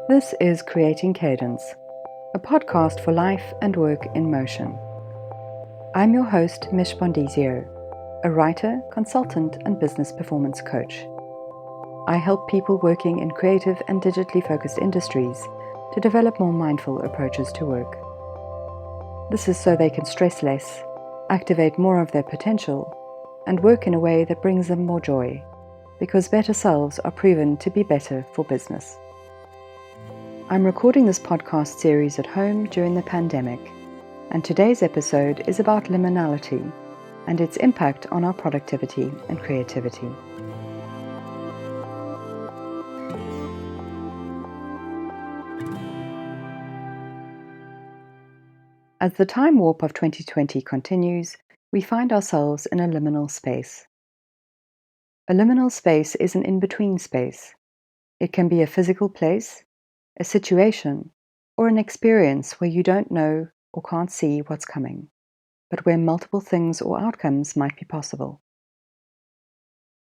This is Creating Cadence, a podcast for life and work in motion. I'm your host, Mich Bondesio, a writer, consultant, and business performance coach. I help people working in creative and digitally focused industries to develop more mindful approaches to work. This is so they can stress less, activate more of their potential, and work in a way that brings them more joy, because better selves are proven to be better for business. I'm recording this podcast series at home during the pandemic, and today's episode is about liminality and its impact on our productivity and creativity. As the time warp of 2020 continues, we find ourselves in a liminal space. A liminal space is an in-between space. It can be a physical place, a situation, or an experience where you don't know or can't see what's coming, but where multiple things or outcomes might be possible.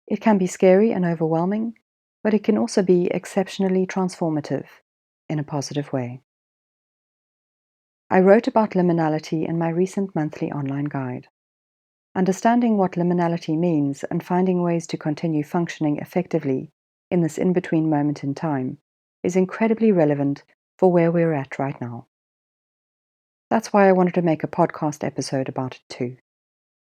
It can be scary and overwhelming, but it can also be exceptionally transformative in a positive way. I wrote about liminality in my recent monthly online guide. Understanding what liminality means and finding ways to continue functioning effectively in this in-between moment in time is incredibly relevant for where we're at right now. That's why I wanted to make a podcast episode about it too,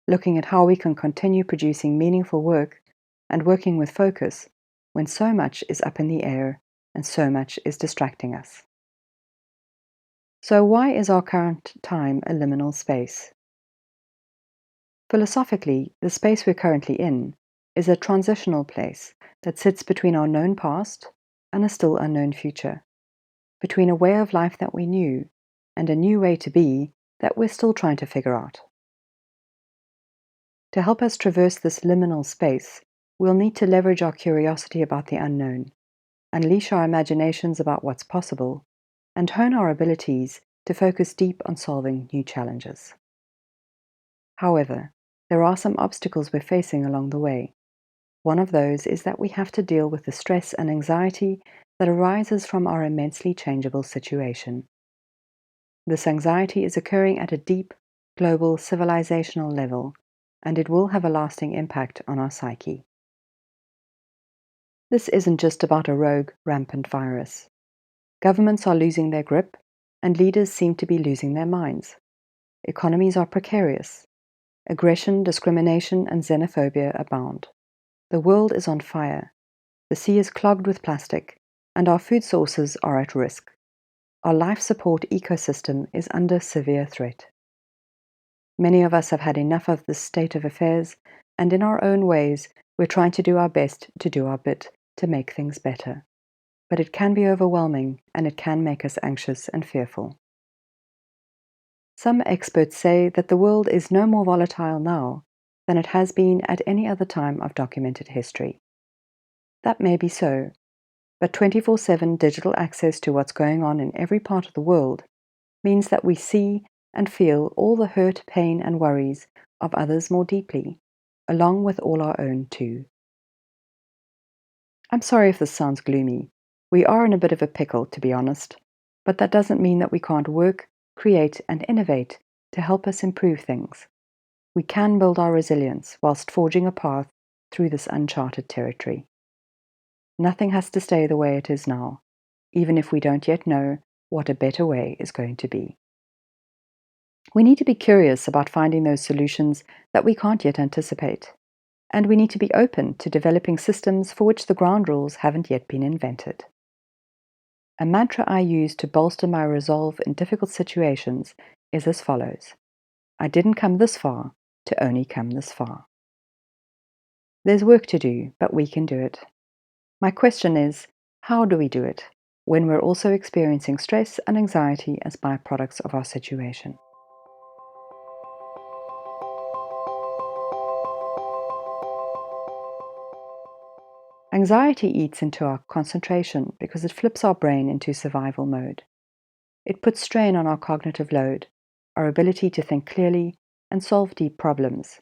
looking at how we can continue producing meaningful work and working with focus when so much is up in the air and so much is distracting us. So why is our current time a liminal space? Philosophically, the space we're currently in is a transitional place that sits between our known past and a still unknown future, between a way of life that we knew and a new way to be that we're still trying to figure out. To help us traverse this liminal space, we'll need to leverage our curiosity about the unknown, unleash our imaginations about what's possible, and hone our abilities to focus deep on solving new challenges. However, there are some obstacles we're facing along the way. One of those is that we have to deal with the stress and anxiety that arises from our immensely changeable situation. This anxiety is occurring at a deep, global, civilizational level, and it will have a lasting impact on our psyche. This isn't just about a rogue, rampant virus. Governments are losing their grip, and leaders seem to be losing their minds. Economies are precarious. Aggression, discrimination, and xenophobia abound. The world is on fire. The sea is clogged with plastic, and our food sources are at risk. Our life support ecosystem is under severe threat. Many of us have had enough of this state of affairs, and in our own ways, we're trying to do our best to do our bit to make things better. But it can be overwhelming, and it can make us anxious and fearful. Some experts say that the world is no more volatile now than it has been at any other time of documented history. That may be so, but 24/7 digital access to what's going on in every part of the world means that we see and feel all the hurt, pain, and worries of others more deeply, along with all our own too. I'm sorry if this sounds gloomy. We are in a bit of a pickle, to be honest, but that doesn't mean that we can't work, create, and innovate to help us improve things. We can build our resilience whilst forging a path through this uncharted territory. Nothing has to stay the way it is now, even if we don't yet know what a better way is going to be. We need to be curious about finding those solutions that we can't yet anticipate, and we need to be open to developing systems for which the ground rules haven't yet been invented. A mantra I use to bolster my resolve in difficult situations is as follows: I didn't come this far to only come this far. There's work to do, but we can do it. My question is, how do we do it when we're also experiencing stress and anxiety as byproducts of our situation? Anxiety eats into our concentration because it flips our brain into survival mode. It puts strain on our cognitive load, our ability to think clearly and solve deep problems.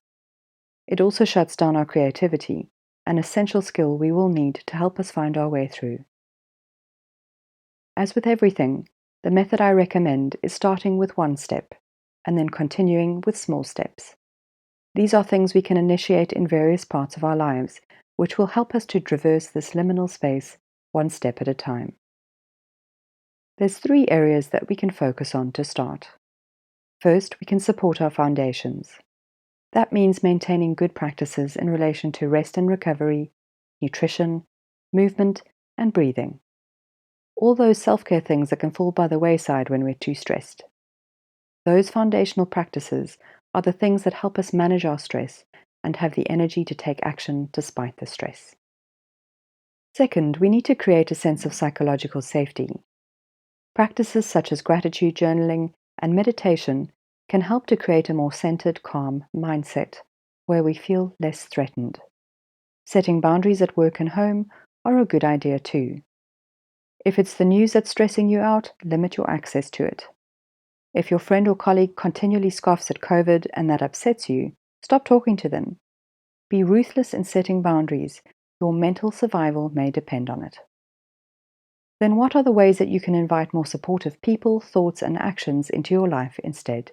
It also shuts down our creativity, an essential skill we will need to help us find our way through. As with everything, the method I recommend is starting with one step and then continuing with small steps. These are things we can initiate in various parts of our lives, which will help us to traverse this liminal space one step at a time. There's 3 areas that we can focus on to start. First, we can support our foundations. That means maintaining good practices in relation to rest and recovery, nutrition, movement, and breathing. All those self-care things that can fall by the wayside when we're too stressed. Those foundational practices are the things that help us manage our stress and have the energy to take action despite the stress. Second, we need to create a sense of psychological safety. Practices such as gratitude journaling and meditation can help to create a more centered, calm mindset where we feel less threatened. Setting boundaries at work and home are a good idea too. If it's the news that's stressing you out, limit your access to it. If your friend or colleague continually scoffs at COVID and that upsets you, stop talking to them. Be ruthless in setting boundaries. Your mental survival may depend on it. Then what are the ways that you can invite more supportive people, thoughts, and actions into your life instead?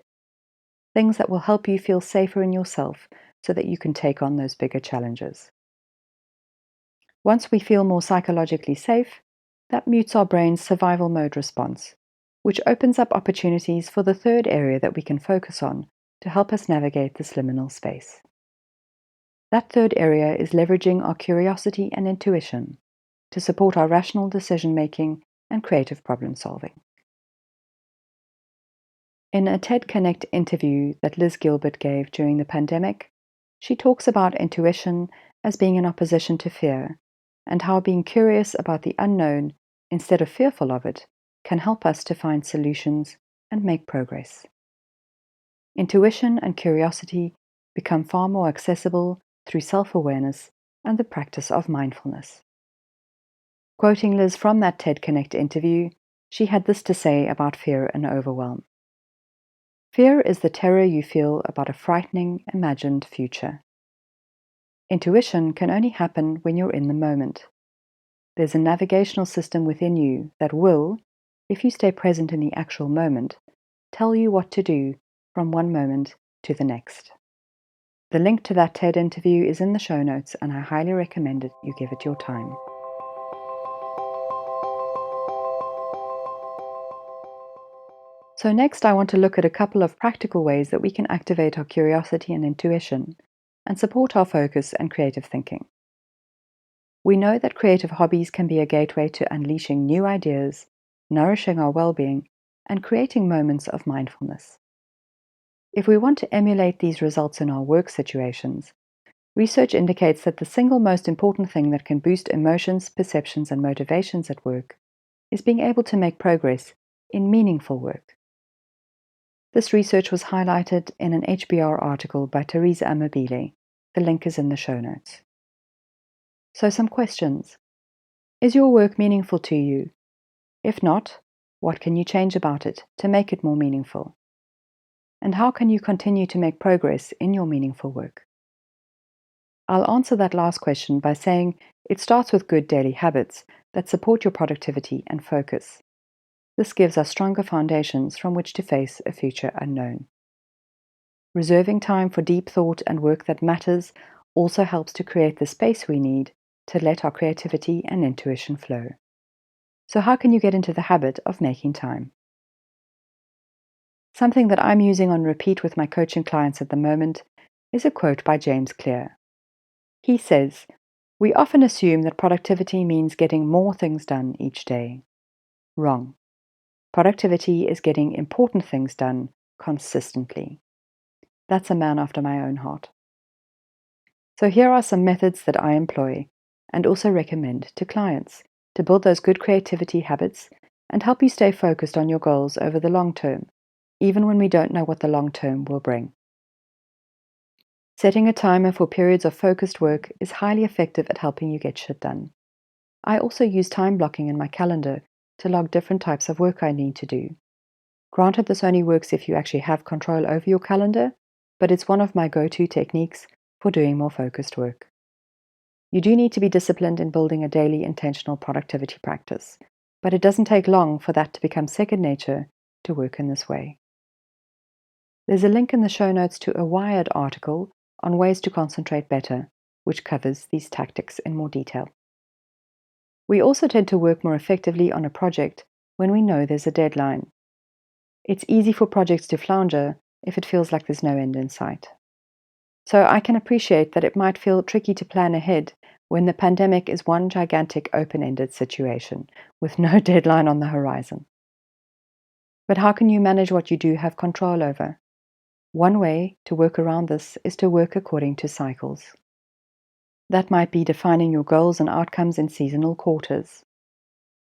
Things that will help you feel safer in yourself so that you can take on those bigger challenges. Once we feel more psychologically safe, that mutes our brain's survival mode response, which opens up opportunities for the third area that we can focus on to help us navigate this liminal space. That third area is leveraging our curiosity and intuition to support our rational decision-making and creative problem-solving. In a TED Connect interview that Liz Gilbert gave during the pandemic, she talks about intuition as being in opposition to fear, and how being curious about the unknown instead of fearful of it can help us to find solutions and make progress. Intuition and curiosity become far more accessible through self-awareness and the practice of mindfulness. Quoting Liz from that TED Connect interview, she had this to say about fear and overwhelm. Fear is the terror you feel about a frightening, imagined future. Intuition can only happen when you're in the moment. There's a navigational system within you that will, if you stay present in the actual moment, tell you what to do from one moment to the next. The link to that TED interview is in the show notes, and I highly recommend it you give it your time. So next, I want to look at a couple of practical ways that we can activate our curiosity and intuition and support our focus and creative thinking. We know that creative hobbies can be a gateway to unleashing new ideas, nourishing our well-being, and creating moments of mindfulness. If we want to emulate these results in our work situations, research indicates that the single most important thing that can boost emotions, perceptions, and motivations at work is being able to make progress in meaningful work. This research was highlighted in an HBR article by Teresa Amabile. The link is in the show notes. So some questions. Is your work meaningful to you? If not, what can you change about it to make it more meaningful? And how can you continue to make progress in your meaningful work? I'll answer that last question by saying it starts with good daily habits that support your productivity and focus. This gives us stronger foundations from which to face a future unknown. Reserving time for deep thought and work that matters also helps to create the space we need to let our creativity and intuition flow. So how can you get into the habit of making time? Something that I'm using on repeat with my coaching clients at the moment is a quote by James Clear. He says, "We often assume that productivity means getting more things done each day. Wrong. Productivity is getting important things done consistently." That's a man after my own heart. So here are some methods that I employ and also recommend to clients to build those good creativity habits and help you stay focused on your goals over the long term, even when we don't know what the long term will bring. Setting a timer for periods of focused work is highly effective at helping you get shit done. I also use time blocking in my calendar to log different types of work I need to do. Granted, this only works if you actually have control over your calendar, but it's one of my go-to techniques for doing more focused work. You do need to be disciplined in building a daily intentional productivity practice. But it doesn't take long for that to become second nature to work in this way. There's a link in the show notes to a Wired article on ways to concentrate better, which covers these tactics in more detail. We also tend to work more effectively on a project when we know there's a deadline. It's easy for projects to flounder if it feels like there's no end in sight. So I can appreciate that it might feel tricky to plan ahead when the pandemic is one gigantic open-ended situation with no deadline on the horizon. But how can you manage what you do have control over? One way to work around this is to work according to cycles. That might be defining your goals and outcomes in seasonal quarters.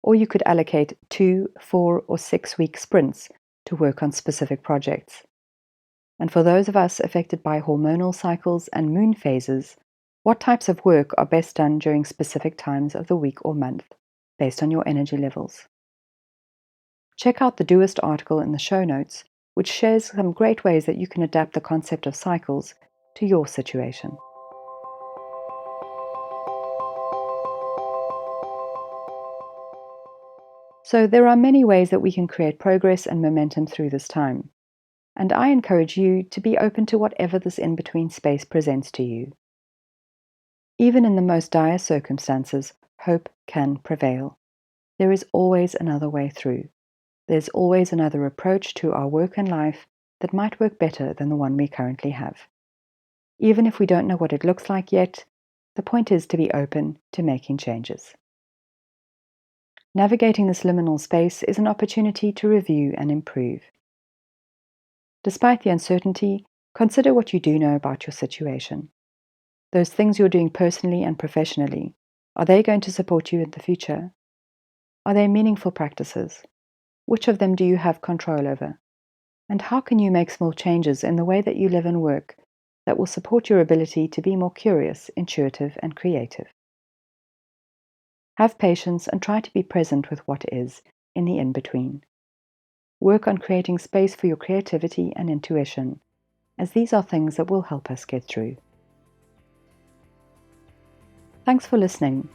Or you could allocate 2, 4, or 6-week sprints to work on specific projects. And for those of us affected by hormonal cycles and moon phases, what types of work are best done during specific times of the week or month, based on your energy levels? Check out the Doist article in the show notes, which shares some great ways that you can adapt the concept of cycles to your situation. So there are many ways that we can create progress and momentum through this time. And I encourage you to be open to whatever this in-between space presents to you. Even in the most dire circumstances, hope can prevail. There is always another way through. There's always another approach to our work and life that might work better than the one we currently have. Even if we don't know what it looks like yet, the point is to be open to making changes. Navigating this liminal space is an opportunity to review and improve. Despite the uncertainty, consider what you do know about your situation. Those things you're doing personally and professionally, are they going to support you in the future? Are they meaningful practices? Which of them do you have control over? And how can you make small changes in the way that you live and work that will support your ability to be more curious, intuitive, and creative? Have patience and try to be present with what is in the in-between. Work on creating space for your creativity and intuition, as these are things that will help us get through. Thanks for listening.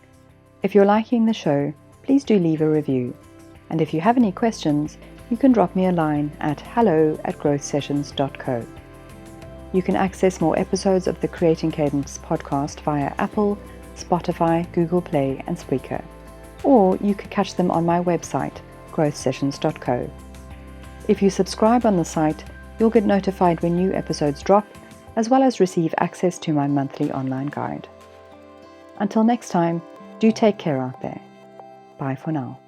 If you're liking the show, please do leave a review. And if you have any questions, you can drop me a line at hello@growthsessions.co. You can access more episodes of the Creating Cadence podcast via Apple, Spotify, Google Play, and Spreaker. Or you could catch them on my website, growthsessions.co. If you subscribe on the site, you'll get notified when new episodes drop, as well as receive access to my monthly online guide. Until next time, do take care out there. Bye for now.